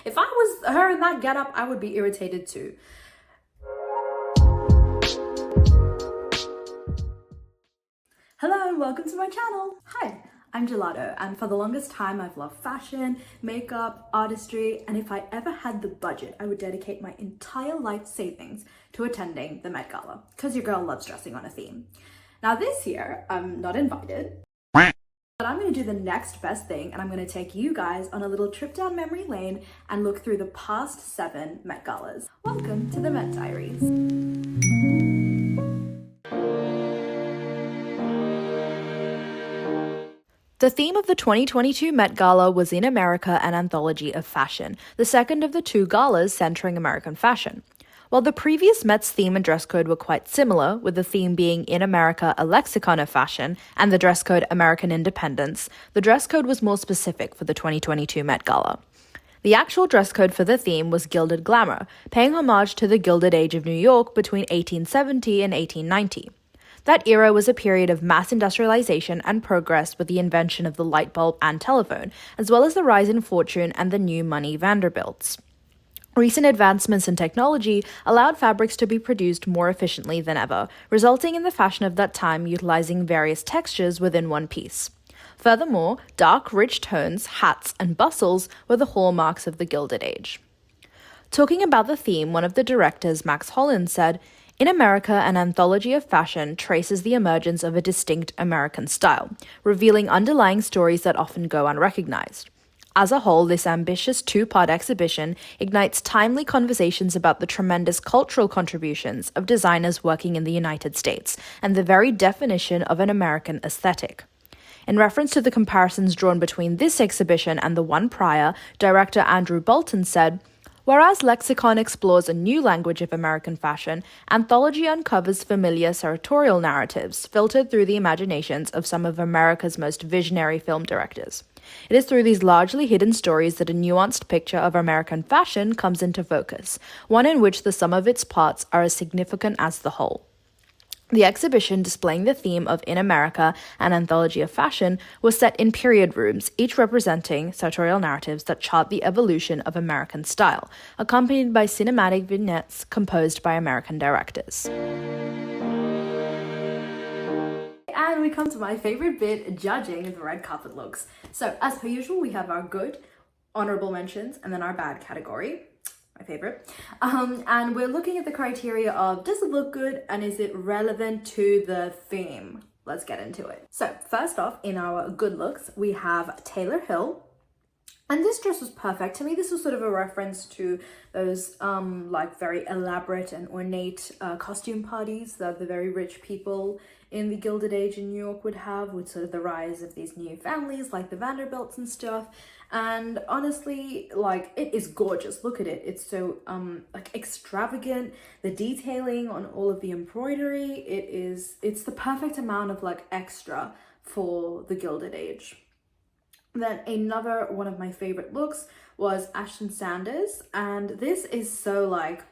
If I was her in that getup, I would be irritated too. Hello and welcome to my channel. Hi, I'm Gelato, and for the longest time I've loved fashion, makeup, artistry, and if I ever had the budget, I would dedicate my entire life savings to attending the Met Gala, because your girl loves dressing on a theme. Now this year, I'm not invited, but I'm going to do the next best thing, and I'm going to take you guys on a little trip down memory lane and look through the past 7 Met Galas. Welcome to the Met Diaries. The theme of the 2022 Met Gala was In America, an anthology of fashion, the second of the 2 galas centering American fashion. While the previous Met's theme and dress code were quite similar, with the theme being In America, a lexicon of fashion, and the dress code American independence, the dress code was more specific for the 2022 Met Gala. The actual dress code for the theme was Gilded Glamour, paying homage to the Gilded Age of New York between 1870 and 1890. That era was a period of mass industrialization and progress with the invention of the light bulb and telephone, as well as the rise in fortune and the new money Vanderbilts. Recent advancements in technology allowed fabrics to be produced more efficiently than ever, resulting in the fashion of that time utilizing various textures within one piece. Furthermore, dark, rich tones, hats, and bustles were the hallmarks of the Gilded Age. Talking about the theme, one of the directors, Max Holland, said, "In America, an anthology of fashion traces the emergence of a distinct American style, revealing underlying stories that often go unrecognized. As a whole, this ambitious 2-part exhibition ignites timely conversations about the tremendous cultural contributions of designers working in the United States and the very definition of an American aesthetic." In reference to the comparisons drawn between this exhibition and the one prior, director Andrew Bolton said, "Whereas Lexicon explores a new language of American fashion, Anthology uncovers familiar sartorial narratives filtered through the imaginations of some of America's most visionary film directors. It is through these largely hidden stories that a nuanced picture of American fashion comes into focus, one in which the sum of its parts are as significant as the whole." The exhibition, displaying the theme of In America, an anthology of fashion, was set in period rooms, each representing sartorial narratives that chart the evolution of American style, accompanied by cinematic vignettes composed by American directors. And we come to my favorite bit, judging the red carpet looks. So as per usual, we have our good, honorable mentions, and then our bad category. My favorite. And we're looking at the criteria of, does it look good and is it relevant to the theme? Let's get into it. So first off, in our good looks, we have Taylor Hill. And this dress was perfect. To me, this was sort of a reference to those like very elaborate and ornate costume parties that the very rich people in the Gilded Age in New York would have, with sort of the rise of these new families like the Vanderbilts and stuff. And honestly, like, it is gorgeous. Look at it. It's so like extravagant. The detailing on all of the embroidery, it's the perfect amount of like extra for the Gilded Age. Then another one of my favorite looks was Ashton Sanders, and this is so like,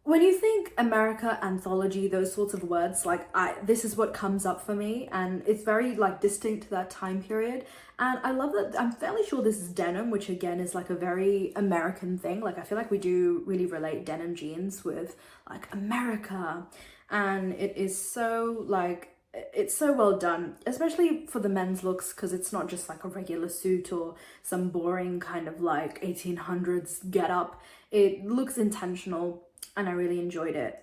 when you think America, anthology, those sorts of words, like this is what comes up for me, and it's very like distinct to that time period. And I love that. I'm fairly sure this is denim, which again is like a very American thing. Like, I feel like we do really relate denim jeans with like America, and it is so like, it's so well done, especially for the men's looks, because it's not just like a regular suit or some boring kind of like 1800s get up. It looks intentional, and I really enjoyed it.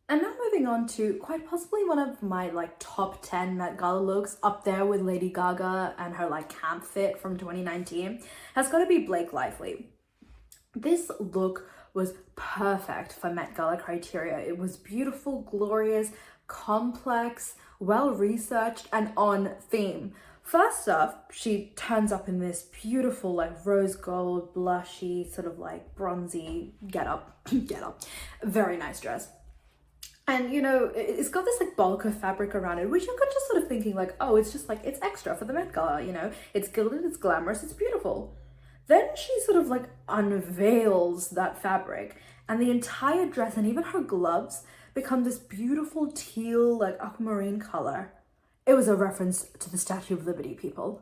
And now moving on to quite possibly one of my like top 10 Met Gala looks, up there with Lady Gaga and her like camp fit from 2019, has got to be Blake Lively. This look was perfect for Met Gala criteria. It was beautiful, glorious, complex, well-researched, and on theme. First off, she turns up in this beautiful like rose gold, blushy, sort of like bronzy get up. Very nice dress. And you know, it's got this like bulk of fabric around it, which you could just sort of thinking like, oh, it's just like, it's extra for the Met Gala, you know, it's gilded, it's glamorous, it's beautiful. Then she sort of like unveils that fabric, and the entire dress and even her gloves become this beautiful teal, like aquamarine color. It was a reference to the Statue of Liberty, people.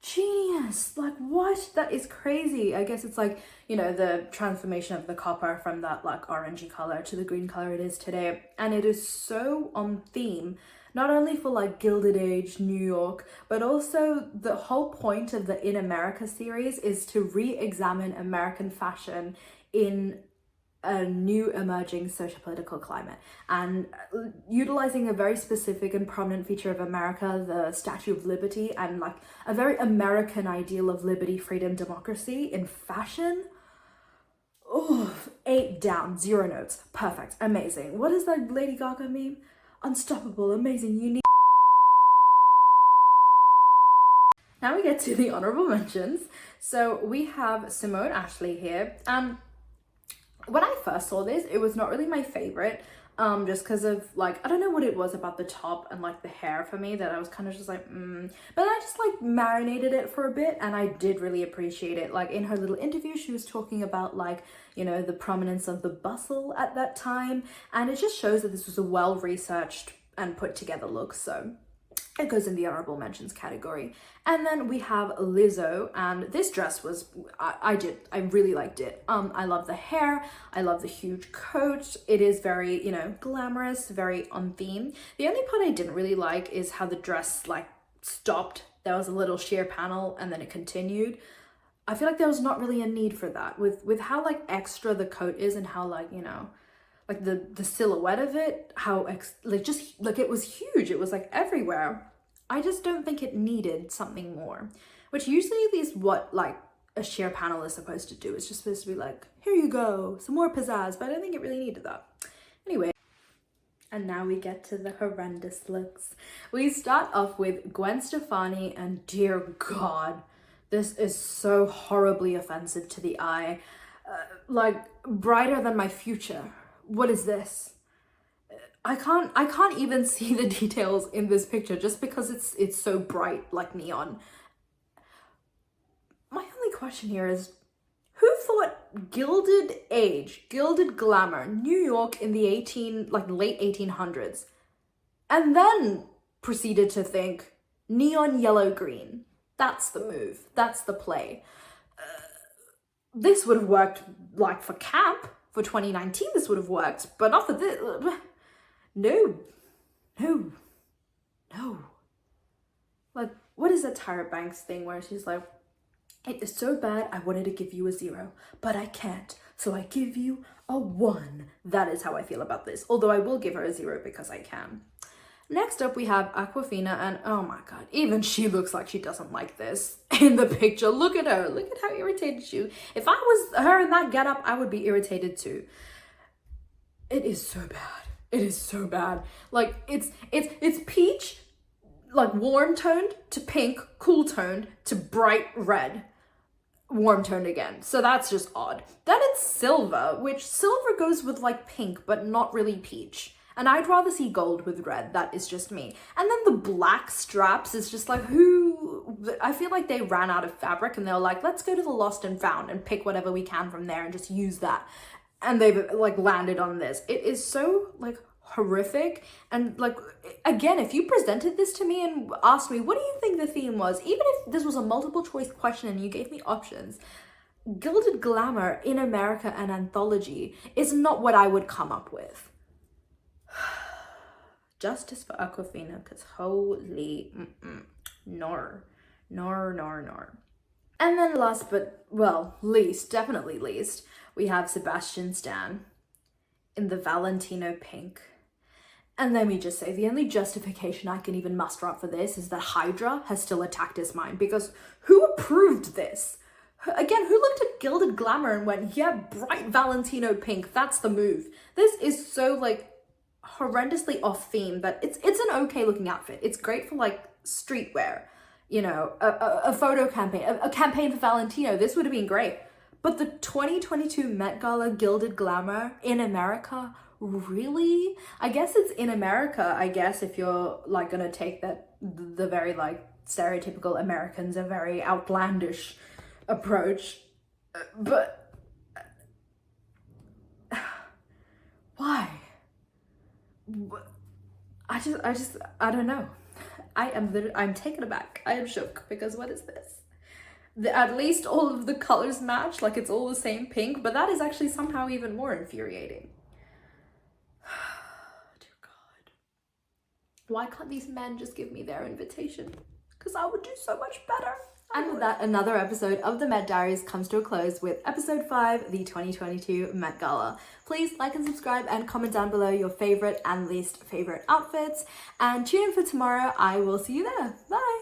Genius. Like, what? That is crazy. I guess it's like, you know, the transformation of the copper from that like orangey color to the green color it is today. And it is so on theme, not only for like Gilded Age New York, but also the whole point of the In America series is to re-examine American fashion in a new emerging socio-political climate, and utilizing a very specific and prominent feature of America, the Statue of Liberty, and like a very American ideal of liberty, freedom, democracy in fashion. Oh, 8 down, 0 notes. Perfect, amazing. What is that Lady Gaga meme? Unstoppable, amazing, unique. Now we get to the honorable mentions. So we have Simone Ashley here. When I first saw this, it was not really my favorite, just because of like, I don't know what it was about the top and like the hair for me that I was kind of just like, but I just like marinated it for a bit and I did really appreciate it. Like in her little interview, she was talking about like, you know, the prominence of the bustle at that time, and it just shows that this was a well-researched and put together look, so it goes in the honorable mentions category. And then we have Lizzo, and this dress was, I really liked it. I love the hair, I love the huge coat. It is very, you know, glamorous, very on theme. The only part I didn't really like is how the dress like stopped. There was a little sheer panel and then it continued. I feel like there was not really a need for that with how like extra the coat is and how like, you know, like the silhouette of it, how just like it was huge. It was like everywhere. I just don't think it needed something more, which usually is what like a sheer panel is supposed to do. It's just supposed to be like, here you go, some more pizzazz, but I don't think it really needed that. Anyway, and now we get to the horrendous looks. We start off with Gwen Stefani, and dear God, this is so horribly offensive to the eye. Like, brighter than my future. What is this? I can't even see the details in this picture just because it's so bright like neon. My only question here is, who thought Gilded Age, Gilded Glamour, New York in the late 1800s, and then proceeded to think neon yellow green? That's the move. That's the play. This would have worked like for camp. For 2019, this would have worked, but not for this. No. Like, what is that Tyra Banks thing where she's like, it is so bad I wanted to give you a 0, but I can't, so I give you a 1. That is how I feel about this, although I will give her a 0 because I can. Next up, we have Awkwafina, and oh my God, even she looks like she doesn't like this in the picture. Look at her. Look at how irritated she is. If I was her in that getup, I would be irritated too. It is so bad. It is so bad. Like, it's peach, like warm toned to pink, cool toned to bright red, warm toned again. So that's just odd. Then it's silver, which silver goes with like pink, but not really peach. And I'd rather see gold with red. That is just me. And then the black straps is just like, I feel like they ran out of fabric and they were like, let's go to the lost and found and pick whatever we can from there and just use that. And they've like landed on this. It is so like horrific. And like, again, if you presented this to me and asked me, what do you think the theme was? Even if this was a multiple choice question and you gave me options, Gilded Glamour, In America, and Anthology is not what I would come up with. Justice for Awkwafina, because holy, nor. And then last but, well, definitely least, we have Sebastian Stan in the Valentino pink. And let me just say, the only justification I can even muster up for this is that Hydra has still attacked his mind, because who approved this? Again, who looked at Gilded Glamour and went, yeah, bright Valentino pink, that's the move. This is so like horrendously off theme, but it's an okay looking outfit. It's great for like streetwear, you know, a photo campaign, a campaign for Valentino. This would have been great. But the 2022 Met Gala Gilded Glamour in America, really? I guess it's in America, I guess, if you're like gonna take that, the very like stereotypical Americans, a very outlandish approach. But why? I don't know. I'm taken aback. I am shook because what is this? At least all of the colors match, like it's all the same pink, but that is actually somehow even more infuriating. Dear God. Why can't these men just give me their invitation? Because I would do so much better. And with that, another episode of the Met Diaries comes to a close with episode 5, the 2022 Met Gala. Please like and subscribe and comment down below your favorite and least favorite outfits. And tune in for tomorrow. I will see you there. Bye.